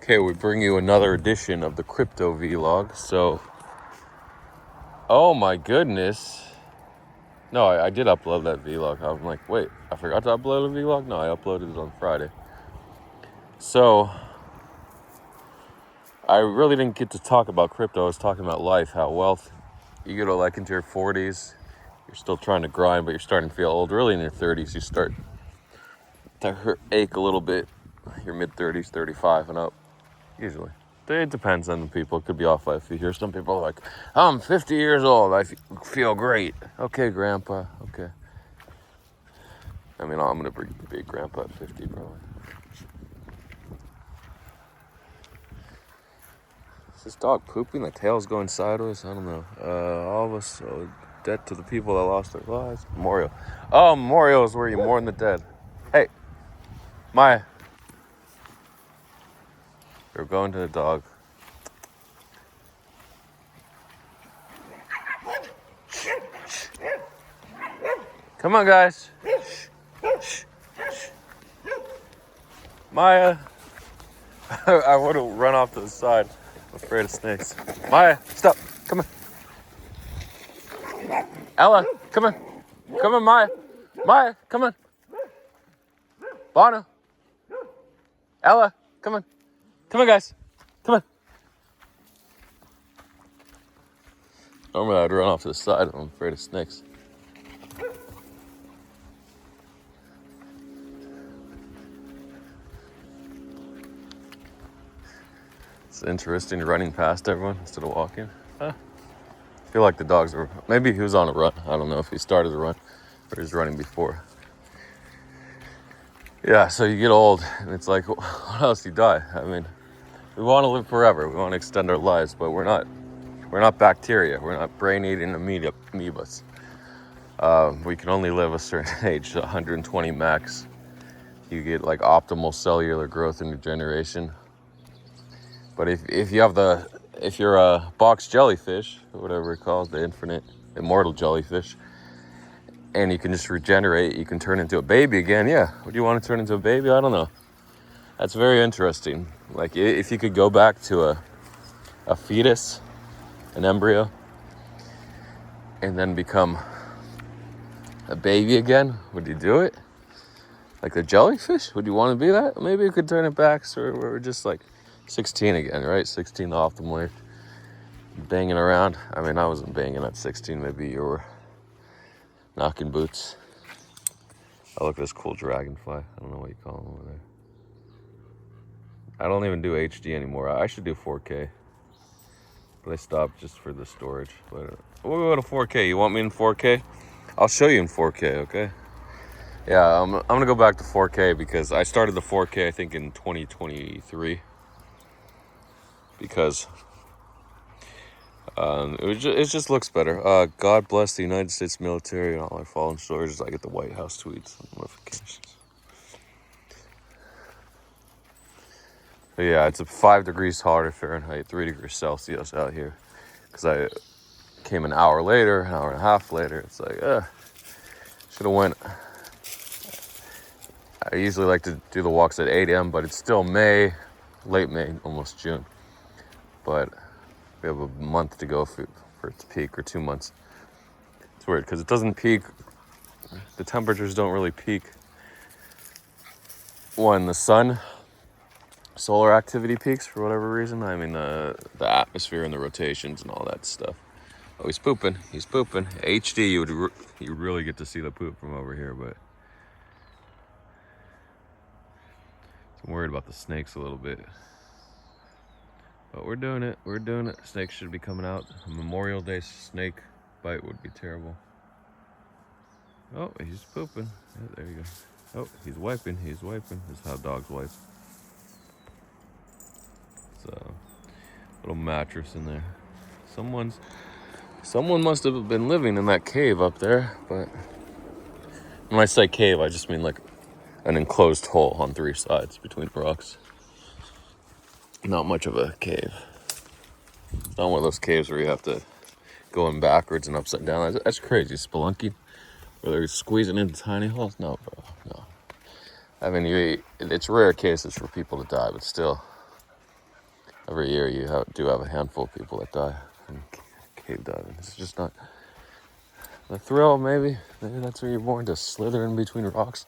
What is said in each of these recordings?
Okay, we bring you another edition of the crypto vlog. So, oh my goodness. No, I did upload that vlog. I'm like, wait, I forgot to upload a vlog? No, I uploaded it on Friday. So, I really didn't get to talk about crypto. I was talking about life, how wealth, you get to like into your 40s, you're still trying to grind, but you're starting to feel old. Really in your 30s, you start to ache a little bit. Your mid-30s, 35 and up, usually. It depends on the people. It could be off by a few years. Some people are like, I'm 50 years old. I feel great. Okay, Grandpa. Okay. I mean, I'm going to be a grandpa at 50, probably. Is this dog pooping? The tail's going sideways? I don't know. All of us owe debt to the people that lost their lives. Memorial. Oh, memorial is where you mourn the dead. Hey, Maya. You're going to the dog. Come on, guys. Maya. I want to run off to the side. I'm afraid of snakes. Maya, stop. Come on. Ella, come on. Come on, Maya. Maya, come on. Bono. Ella, come on. Come on, guys. Come on. Normally I'd run off to the side. I'm afraid of snakes. It's interesting running past everyone instead of walking. I feel like the dogs were... Maybe he was on a run. I don't know if he started a run or he was running before. Yeah, so you get old and it's like, what else do you die? I mean, we want to live forever. We want to extend our lives, but we're not bacteria. We're not brain-eating amoebas. We can only live a certain age, 120 max. You get like optimal cellular growth and regeneration. But if you're a box jellyfish, or whatever it calls, the infinite, immortal jellyfish, and you can just regenerate, you can turn into a baby again. Yeah, would you want to turn into a baby? I don't know. That's very interesting. Like if you could go back to a fetus, an embryo, and then become a baby again, would you do it? Like the jellyfish? Would you want to be that? Maybe you could turn it back so we're just like 16 again, right? 16 the optimal age. Banging around. I mean, I wasn't banging at 16. Maybe you were knocking boots. Oh, look at this cool dragonfly. I don't know what you call them over there. I don't even do HD anymore. I should do 4K. But I stopped just for the storage. But we'll go to 4K. You want me in 4K? I'll show you in 4K, okay? Yeah, I'm going to go back to 4K because I started the 4K, I think, in 2023. Because it just looks better. God bless the United States military and all our fallen soldiers. I get the White House tweets and notifications. But yeah, it's 5 degrees hotter Fahrenheit, 3 degrees Celsius out here. Because I came an hour later, an hour and a half later. It's like, should have went. I usually like to do the walks at 8 a.m., but it's still May, late May, almost June. But we have a month to go for it to peak, or 2 months. It's weird because it doesn't peak. The temperatures don't really peak when the solar activity peaks for whatever reason. I mean, the atmosphere and the rotations and all that stuff. Oh, he's pooping. He's pooping. HD, you really get to see the poop from over here, but I'm worried about the snakes a little bit. But we're doing it. We're doing it. Snakes should be coming out. A Memorial Day snake bite would be terrible. Oh, he's pooping. Yeah, there you go. Oh, he's wiping. He's wiping. This is how dogs wipe. It's a little mattress in there. Someone must have been living in that cave up there, but when I say cave, I just mean like an enclosed hole on 3 sides between rocks. Not much of a cave. It's not one of those caves where you have to go in backwards and upside down. That's crazy. Spelunking, where they're squeezing into tiny holes. No, bro, no. I mean, it's rare cases for people to die, but still, every year you do have a handful of people that die in cave diving. It's just not the thrill. Maybe that's where you're born, to slither in between rocks.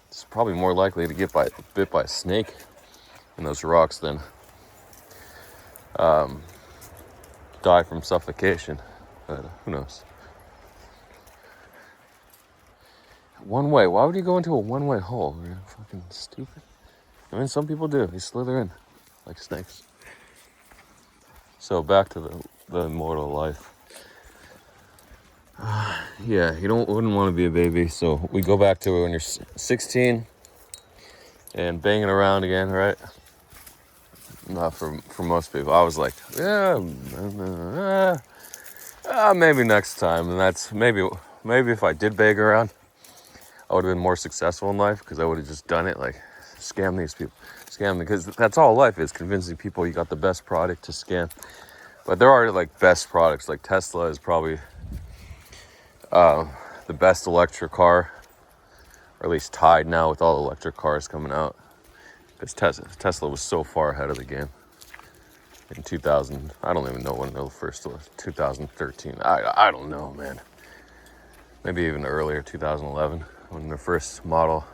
It's probably more likely to get bit by a snake in those rocks than die from suffocation. But who knows? One way. Why would you go into a one-way hole? You're fucking stupid. I mean, some people do. They slither in like snakes. So back to the immortal life. Yeah, you wouldn't want to be a baby. So we go back to when you're 16 and banging around again, right? Not for most people. I was like, yeah, maybe next time. And that's maybe if I did bang around, I would have been more successful in life, because I would have just done it, like scam these people, because that's all life is, convincing people you got the best product to scam. But there are like best products, like Tesla is probably the best electric car, or at least tied now with all the electric cars coming out, because Tesla was so far ahead of the game in 2000. I don't even know when the first was. 2013. I don't know, man. Maybe even earlier, 2011, when the first Model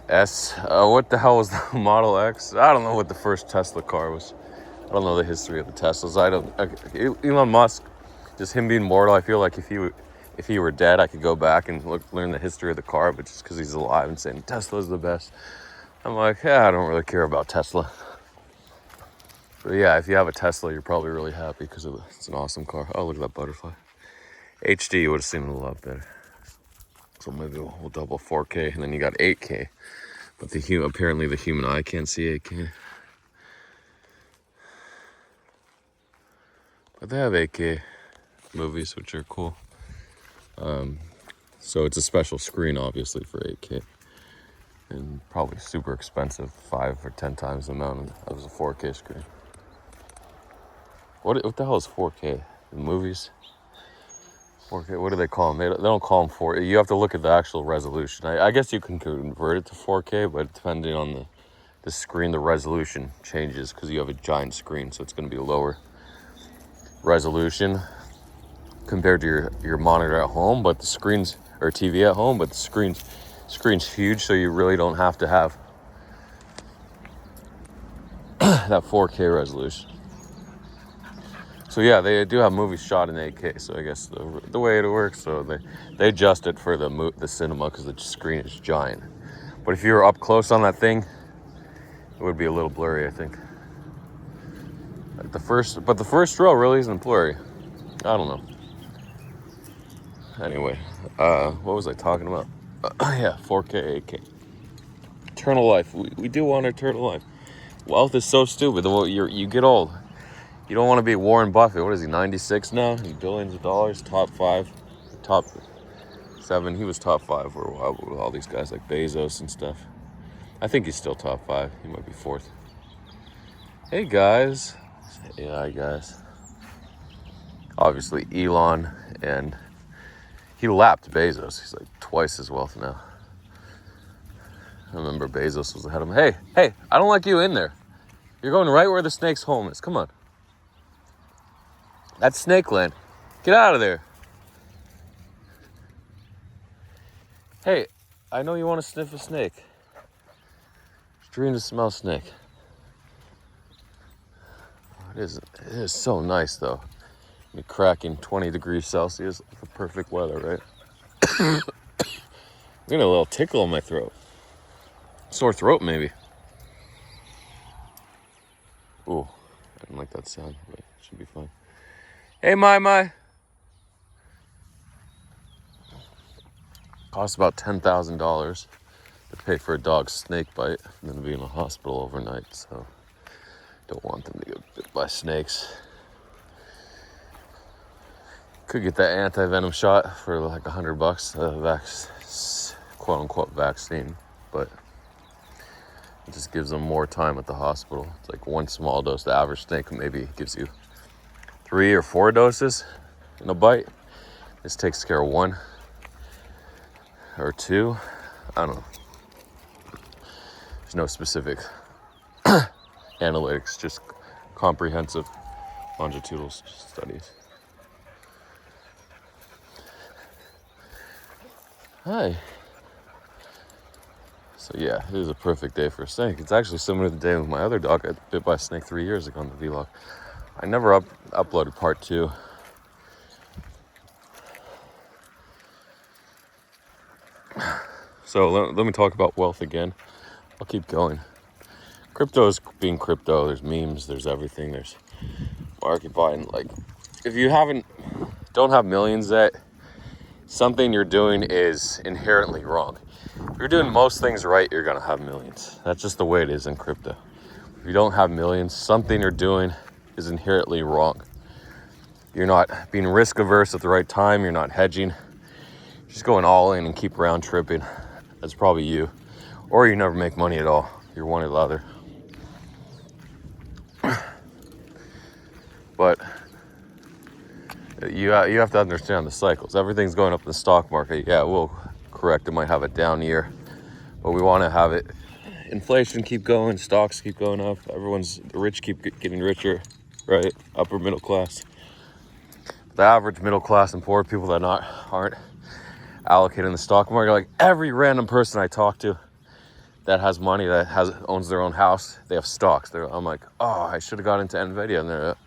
S. What the hell was the Model X? I don't know what the first Tesla car was. I don't know the history of the Teslas. Elon Musk, just him being mortal, I feel like if he were dead, I could go back and learn the history of the car, but just because he's alive and saying Tesla's the best, I'm like, yeah, I don't really care about Tesla. But yeah, if you have a Tesla, you're probably really happy because it's an awesome car. Oh, look at that butterfly. HD would have seemed a lot better. So maybe we'll double 4K, and then you got 8K. But apparently the human eye can't see 8K. But they have 8K movies, which are cool. So it's a special screen, obviously, for 8K. And probably super expensive, 5 or 10 times the amount of a 4K screen. What the hell is 4K? The movies? 4K, what do they call them? They don't call them 4K. You have to look at the actual resolution. I guess you can convert it to 4K, but depending on the screen, the resolution changes, because you have a giant screen, so it's going to be lower resolution compared to your monitor at home, but the screen's, or TV at home, but the screen's huge, so you really don't have to have that 4K resolution. So yeah, they do have movies shot in 8K. So I guess the way it works, so they adjust it for the cinema, because the screen is giant. But if you were up close on that thing, it would be a little blurry, I think. But the first row really isn't blurry. I don't know. Anyway, what was I talking about? Yeah, 4K, 8K. Eternal life. We do want eternal life. Wealth is so stupid. You get old. You don't want to be Warren Buffett. What is he, 96 now? Billions of dollars, top 5, top 7. He was top 5 for a while with all these guys like Bezos and stuff. I think he's still top 5. He might be 4th. Hey, guys. Yeah, hi, guys. Obviously, Elon, and he lapped Bezos. He's like twice his wealth now. I remember Bezos was ahead of him. Hey, I don't like you in there. You're going right where the snake's home is. Come on. That's snake land. Get out of there. Hey, I know you want to sniff a snake. Dream to smell snake. It is so nice, though. You're cracking 20 degrees Celsius for perfect weather, right? I'm getting a little tickle in my throat. Sore throat, maybe. Ooh, I didn't like that sound, but it should be fine. Hey, My. Costs about $10,000 to pay for a dog's snake bite and then be in a hospital overnight, so don't want them to get bit by snakes. Could get that anti-venom shot for like $100, quote-unquote vaccine, but it just gives them more time at the hospital. It's like one small dose. The average snake maybe gives you 3 or 4 doses in a bite. This takes care of 1 or 2. I don't know. There's no specific analytics, just comprehensive longitudinal studies. Hi. So yeah, it was a perfect day for a snake. It's actually similar to the day with my other dog. I got bit by a snake 3 years ago on the vlog. I never uploaded part 2. So let me talk about wealth again. I'll keep going. Crypto is being crypto. There's memes, there's everything, there's market buying. Like, if you don't have millions yet, something you're doing is inherently wrong. If you're doing most things right, you're gonna have millions. That's just the way it is in crypto. If you don't have millions, something you're doing is inherently wrong. You're not being risk averse at the right time, you're not hedging, just going all in and keep round tripping. That's probably you. Or you never make money at all. You're one or the other. But you have to understand the cycles. Everything's going up in the stock market. Yeah, we'll correct. It might have a down year, but we want to have it. Inflation keep going. Stocks keep going up. The rich keep getting richer, right? Upper middle class. The average middle class and poor people that aren't allocated in the stock market. Like every random person I talk to that has money, owns their own house, they have stocks. I'm like, oh, I should have got into Nvidia. And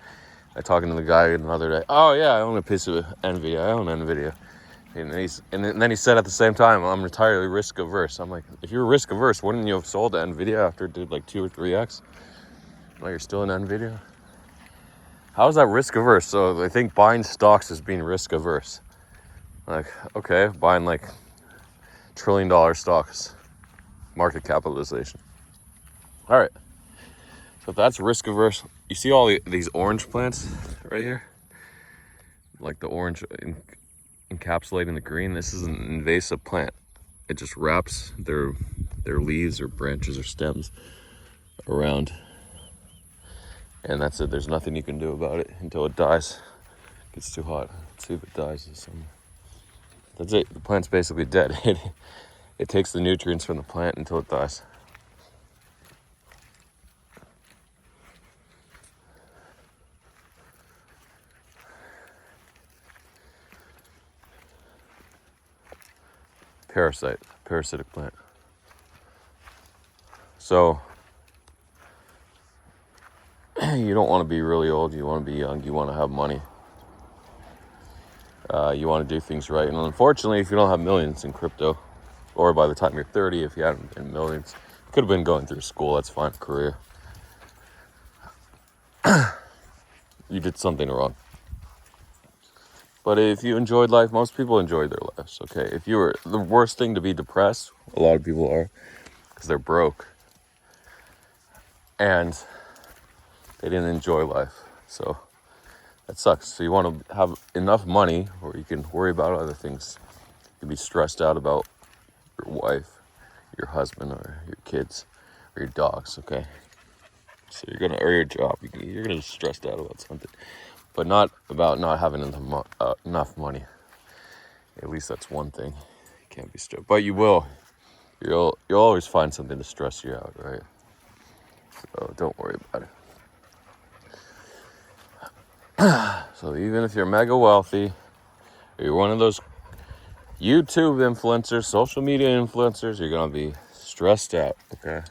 I talking to the guy another day. Oh yeah, I own a piece of Nvidia. I own Nvidia. And then he said at the same time, I'm entirely risk averse. I'm like, if you're risk averse, wouldn't you have sold to Nvidia after it did like 2 or 3x? Well, you're still in Nvidia. How is that risk averse? So I think buying stocks is being risk averse. Like, okay, buying like $1 trillion stocks, market capitalization. All right. So if that's risk averse, you see all these orange plants right here? Like the orange encapsulating the green. This is an invasive plant. It just wraps their leaves or branches or stems around. And that's it. There's nothing you can do about it until it dies. It gets too hot. Let's see if it dies this summer. That's it. The plant's basically dead. It takes the nutrients from the plant until it dies. Parasitic plant. So you don't want to be really old. You want to be young. You want to have money. You want to do things right. And unfortunately, if you don't have millions in crypto, or by the time you're 30, if you haven't been millions, you could have been going through school. That's fine, career. You did something wrong. But if you enjoyed life, most people enjoy their lives, okay? If you were the worst thing to be depressed, a lot of people are, because they're broke. And they didn't enjoy life. So that sucks. So you want to have enough money where you can worry about other things. You can be stressed out about your wife, your husband, or your kids, or your dogs, okay? So or your job. You're gonna be stressed out about something. But not about not having enough money. At least that's one thing. You can't be stressed. But you will. You'll always find something to stress you out, right? So don't worry about it. So even if you're mega wealthy, or you're one of those YouTube influencers, social media influencers, you're gonna be stressed out, okay?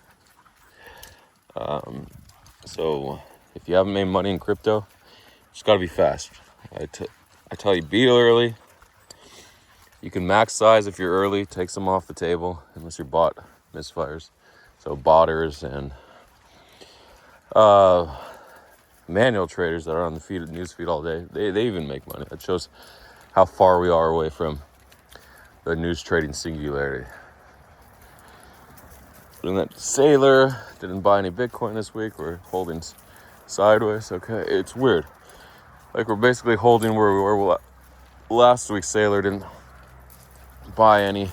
So if you haven't made money in crypto, just gotta be fast. I tell you, be early. You can max size if you're early, take some off the table, unless your bot misfires. So botters and manual traders that are on the news feed all day, they even make money. That shows how far we are away from the news trading singularity. And that Sailor didn't buy any Bitcoin this week. We're holding sideways. Okay, it's weird. Like we're basically holding where we were last week. Sailor didn't buy any.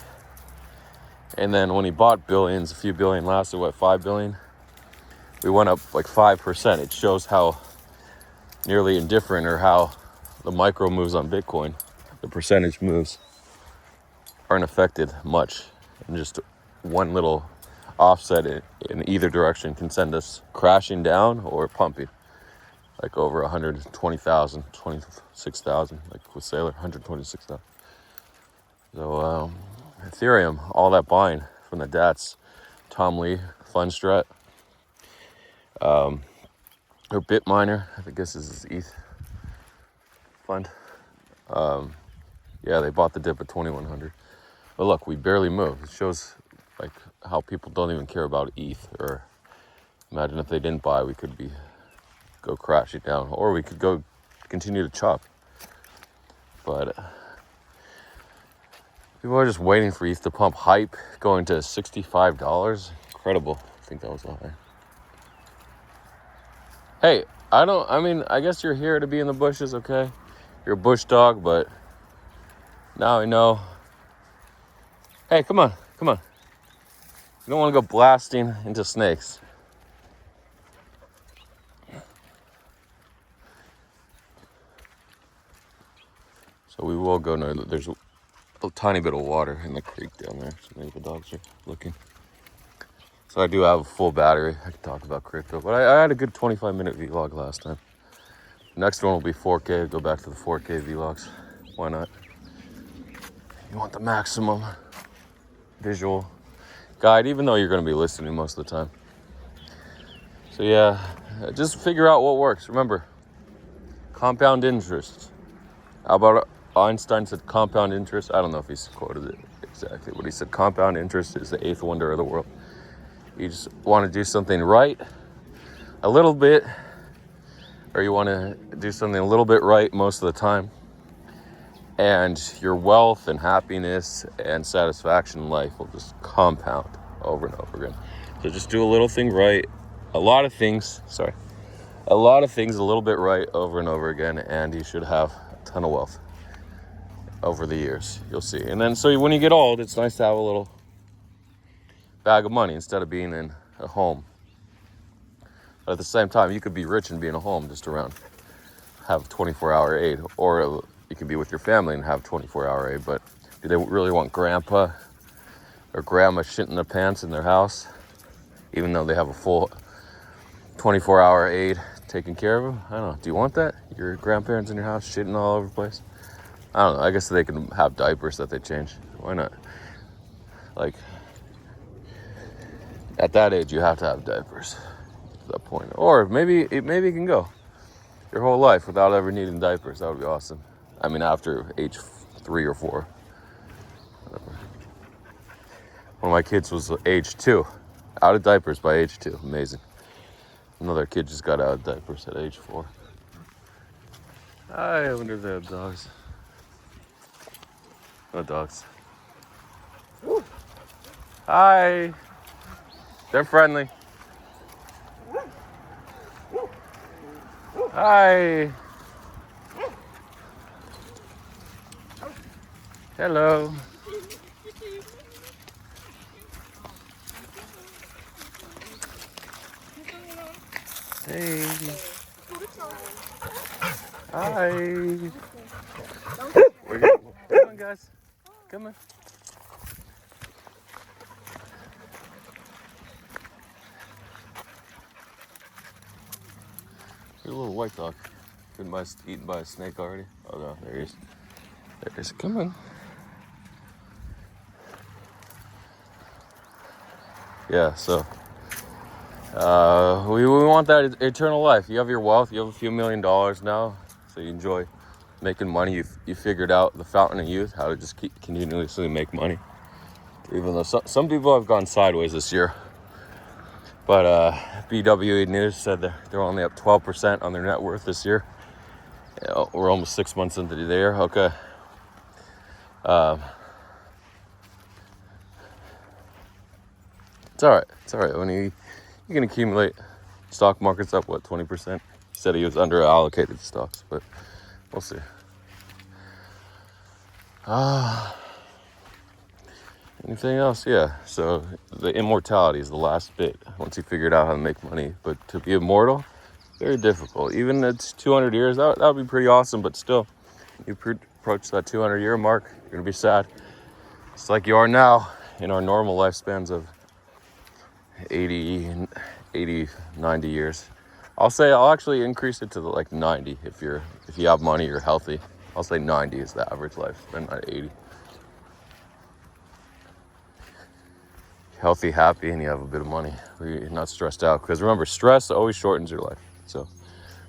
And then when he bought billions, a few billion lasted, 5 billion? We went up like 5%. It shows how nearly indifferent, or how the micro moves on Bitcoin, the percentage moves, aren't affected much in just one little offset it in either direction can send us crashing down or pumping, like over 120,000, 26,000, like with Sailor, 126,000. So Ethereum, all that buying from the DATs, Tom Lee, Fundstrat, or Bitminer, I think this is his ETH fund. Yeah, they bought the dip at 2,100. But look, we barely moved. It shows like how people don't even care about ETH. Or imagine if they didn't buy, we could go crashing down, or we could go continue to chop. But people are just waiting for ETH to pump. Hype going to $65. Incredible. I think that was a high. Hey, I guess you're here to be in the bushes, okay? You're a bush dog, but now I know. Hey, come on. You don't want to go blasting into snakes. So we will go now. There's a tiny bit of water in the creek down there, so maybe the dogs are looking. So I do have a full battery. I can talk about crypto, but I had a good 25-minute vlog last time. Next one will be 4K. Go back to the 4K vlogs. Why not? You want the maximum visual guide, even though you're going to be listening most of the time. So yeah, just figure out what works. Remember, compound interest. Albert Einstein said compound interest. I don't know if he's quoted it exactly, but he said compound interest is the eighth wonder of the world. You just want to do something right a little bit, or you want to do something a little bit right most of the time, and your wealth and happiness and satisfaction in life will just compound over and over again. So just do a little thing right, a lot of things a little bit right over and over again, and you should have a ton of wealth over the years. You'll see. And then so when you get old, it's nice to have a little bag of money instead of being in a home. But at the same time, you could be rich and be in a home just around, have 24-hour aid, or you can be with your family and have 24-hour aid. But do they really want grandpa or grandma shitting their pants in their house, even though they have a full 24-hour aid taking care of them? I don't know. Do you want that? Your grandparents in your house shitting all over the place? I don't know. I guess they can have diapers that they change. Why not? Like, at that age, you have to have diapers at that point. Or maybe you can go your whole life without ever needing diapers. That would be awesome. I mean, after age 3 or 4. Whatever. One of my kids was age 2. Out of diapers by age 2. Amazing. Another kid just got out of diapers at age 4. I wonder if they have dogs. No dogs. Woo. Hi. They're friendly. Hi. Hello. Hey. Hi. Come on, guys. Come on. There's a little white dog. Been eaten by a snake already. Oh no, there he is. There he is. Come on. Yeah, so we want that eternal life. You have your wealth. You have a few $1 million now, so you enjoy making money. You figured out the fountain of youth, how to just keep continuously make money. Even though some people have gone sideways this year. But BWE News said they're only up 12% on their net worth this year. We're almost 6 months into the year. Okay. It's all right. It's all right. When you can accumulate. Stock market's up, 20%? He said he was under allocated stocks, but we'll see. Anything else? Yeah. So the immortality is the last bit. Once you figured out how to make money, but to be immortal, very difficult. Even at 200 years, that would be pretty awesome. But still, you approach that 200-year mark, you're gonna be sad. It's like you are now in our normal lifespans of 80, 80, 90 years. I'll actually increase it to like 90 if you have money, you're healthy. I'll say 90 is the average lifespan, not 80. Healthy, happy, and you have a bit of money. You're not stressed out. Because remember, stress always shortens your life. So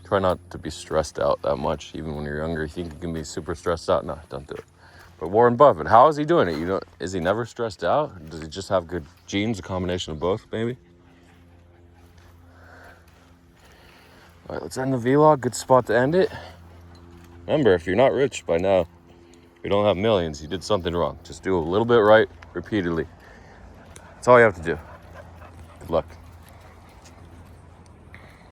try not to be stressed out that much. Even when you're younger, you think you can be super stressed out. No, don't do it. But Warren Buffett, how is he doing it? Is he never stressed out? Does he just have good genes, a combination of both, maybe? All right, let's end the vlog. Good spot to end it. Remember, if you're not rich by now, you don't have millions, you did something wrong. Just do a little bit right repeatedly. That's all you have to do. Good luck.